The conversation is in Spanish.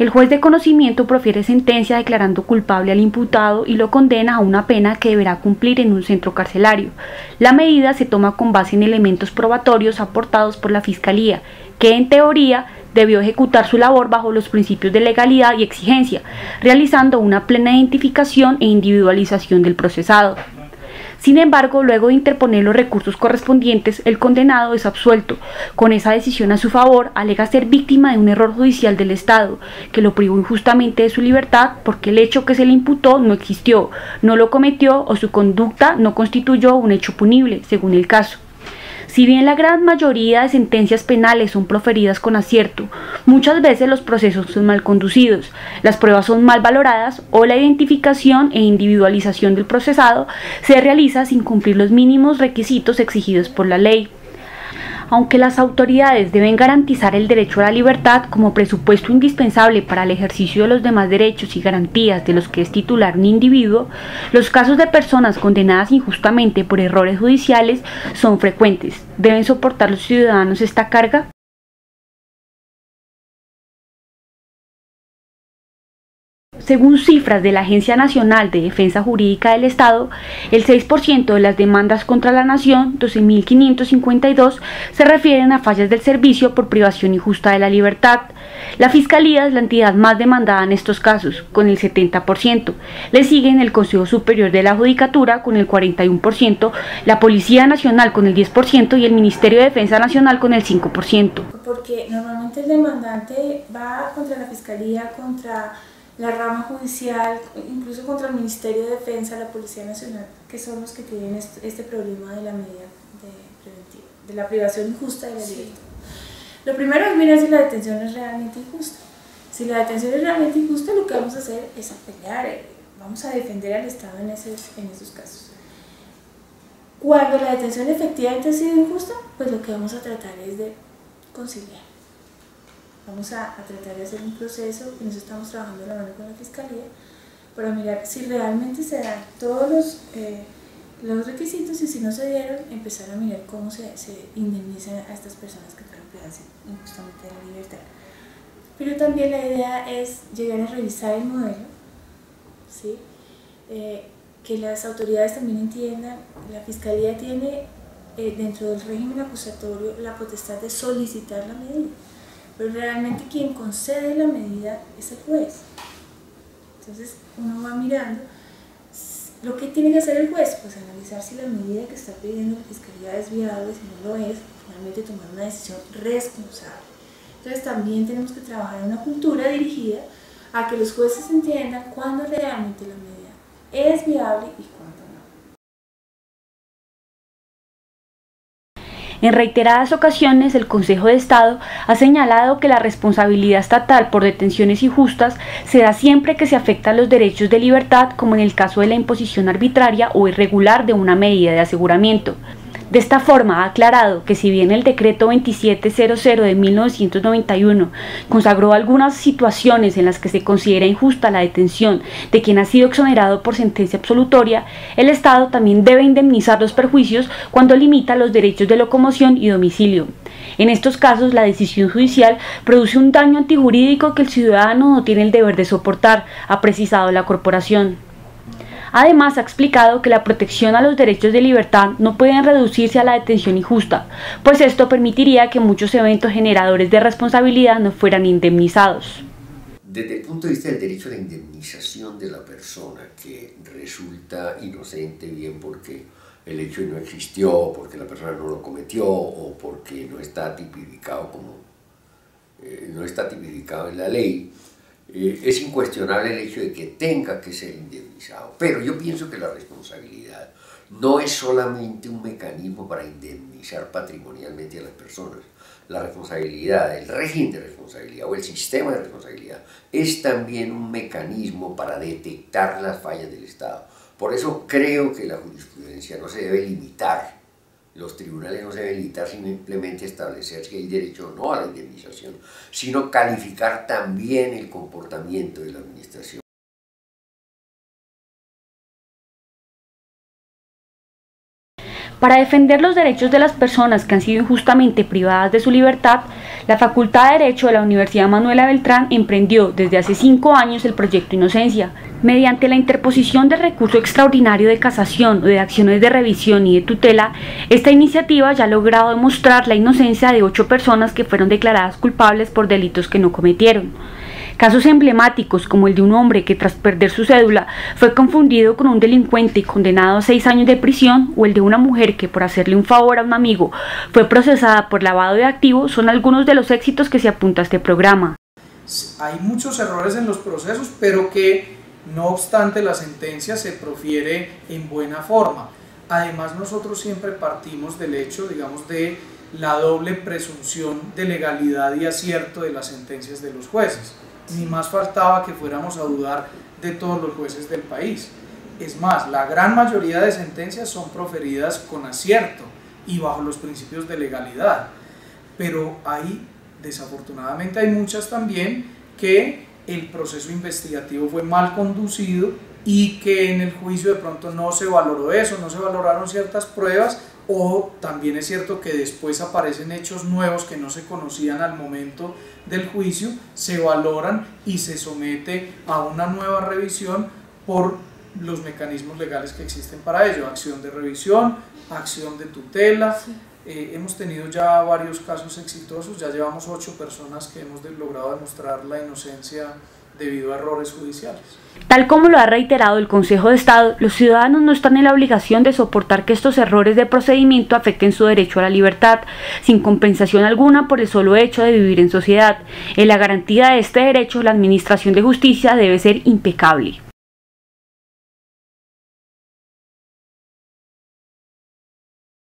El juez de conocimiento profiere sentencia declarando culpable al imputado y lo condena a una pena que deberá cumplir en un centro carcelario. La medida se toma con base en elementos probatorios aportados por la Fiscalía, que en teoría debió ejecutar su labor bajo los principios de legalidad y exigencia, realizando una plena identificación e individualización del procesado. Sin embargo, luego de interponer los recursos correspondientes, el condenado es absuelto. Con esa decisión a su favor, alega ser víctima de un error judicial del Estado, que lo privó injustamente de su libertad porque el hecho que se le imputó no existió, no lo cometió o su conducta no constituyó un hecho punible, según el caso. Si bien la gran mayoría de sentencias penales son proferidas con acierto, muchas veces los procesos son mal conducidos, las pruebas son mal valoradas o la identificación e individualización del procesado se realiza sin cumplir los mínimos requisitos exigidos por la ley. Aunque las autoridades deben garantizar el derecho a la libertad como presupuesto indispensable para el ejercicio de los demás derechos y garantías de los que es titular un individuo, los casos de personas condenadas injustamente por errores judiciales son frecuentes. ¿Deben soportar los ciudadanos esta carga? Según cifras de la Agencia Nacional de Defensa Jurídica del Estado, el 6% de las demandas contra la Nación, 12.552, se refieren a fallas del servicio por privación injusta de la libertad. La Fiscalía es la entidad más demandada en estos casos, con el 70%. Le siguen el Consejo Superior de la Judicatura, con el 41%, la Policía Nacional, con el 10%, y el Ministerio de Defensa Nacional, con el 5%. Porque normalmente el demandante va contra la Fiscalía, contra la rama judicial, incluso contra el Ministerio de Defensa, la Policía Nacional, que son los que tienen este problema de la medida preventiva, de la privación injusta de la libertad. Lo primero es mirar si la detención es realmente injusta. Si la detención es realmente injusta, lo que vamos a hacer es pelear, vamos a defender al Estado en esos casos. Cuando la detención efectivamente ha sido injusta, pues lo que vamos a tratar es de conciliar. Vamos a tratar de hacer un proceso, y nosotros estamos trabajando de la mano con la Fiscalía, para mirar si realmente se dan todos los requisitos, y si no se dieron, empezar a mirar cómo se indemnizan a estas personas que fueron privadas injustamente de la libertad. Pero también la idea es llegar a revisar el modelo, ¿sí? Que las autoridades también entiendan, la Fiscalía tiene dentro del régimen acusatorio la potestad de solicitar la medida, pero realmente quien concede la medida es el juez. Entonces uno va mirando lo que tiene que hacer el juez, pues analizar si la medida que está pidiendo la Fiscalía es viable, si no lo es, finalmente tomar una decisión responsable. Entonces también tenemos que trabajar en una cultura dirigida a que los jueces entiendan cuándo realmente la medida es viable y cuándo no. En reiteradas ocasiones, el Consejo de Estado ha señalado que la responsabilidad estatal por detenciones injustas se da siempre que se afectan los derechos de libertad, como en el caso de la imposición arbitraria o irregular de una medida de aseguramiento. De esta forma, ha aclarado que si bien el decreto 2700 de 1991 consagró algunas situaciones en las que se considera injusta la detención de quien ha sido exonerado por sentencia absolutoria, el Estado también debe indemnizar los perjuicios cuando limita los derechos de locomoción y domicilio. En estos casos, la decisión judicial produce un daño antijurídico que el ciudadano no tiene el deber de soportar, ha precisado la corporación. Además, ha explicado que la protección a los derechos de libertad no pueden reducirse a la detención injusta, pues esto permitiría que muchos eventos generadores de responsabilidad no fueran indemnizados. Desde el punto de vista del derecho a la indemnización de la persona que resulta inocente, bien porque el hecho no existió, porque la persona no lo cometió o porque no está tipificado en la ley, es incuestionable el hecho de que tenga que ser indemnizado. Pero yo pienso que la responsabilidad no es solamente un mecanismo para indemnizar patrimonialmente a las personas. La responsabilidad, el régimen de responsabilidad o el sistema de responsabilidad es también un mecanismo para detectar las fallas del Estado. Por eso creo que la jurisprudencia no se debe limitar. Los tribunales no se deben limitar simplemente a establecer si hay derecho o no a la indemnización, sino calificar también el comportamiento de la administración. Para defender los derechos de las personas que han sido injustamente privadas de su libertad, la Facultad de Derecho de la Universidad Manuela Beltrán emprendió desde hace 5 años el Proyecto Inocencia. Mediante la interposición del recurso extraordinario de casación o de acciones de revisión y de tutela, esta iniciativa ya ha logrado demostrar la inocencia de 8 personas que fueron declaradas culpables por delitos que no cometieron. Casos emblemáticos como el de un hombre que tras perder su cédula fue confundido con un delincuente y condenado a 6 años de prisión, o el de una mujer que por hacerle un favor a un amigo fue procesada por lavado de activos, son algunos de los éxitos que se apunta a este programa. Hay muchos errores en los procesos, pero que no obstante la sentencia se profiere en buena forma. Además, nosotros siempre partimos del hecho, digamos, de la doble presunción de legalidad y acierto de las sentencias de los jueces. Ni más faltaba que fuéramos a dudar de todos los jueces del país. Es más, la gran mayoría de sentencias son proferidas con acierto y bajo los principios de legalidad. Pero desafortunadamente hay muchas también que el proceso investigativo fue mal conducido y que en el juicio de pronto no se valoró eso, no se valoraron ciertas pruebas, o también es cierto que después aparecen hechos nuevos que no se conocían al momento del juicio, se valoran y se somete a una nueva revisión por los mecanismos legales que existen para ello: acción de revisión, acción de tutela. Sí. Hemos tenido ya varios casos exitosos, ya llevamos 8 personas que hemos logrado demostrar la inocencia debido a errores judiciales. Tal como lo ha reiterado el Consejo de Estado, los ciudadanos no están en la obligación de soportar que estos errores de procedimiento afecten su derecho a la libertad, sin compensación alguna por el solo hecho de vivir en sociedad. En la garantía de este derecho, la Administración de Justicia debe ser impecable.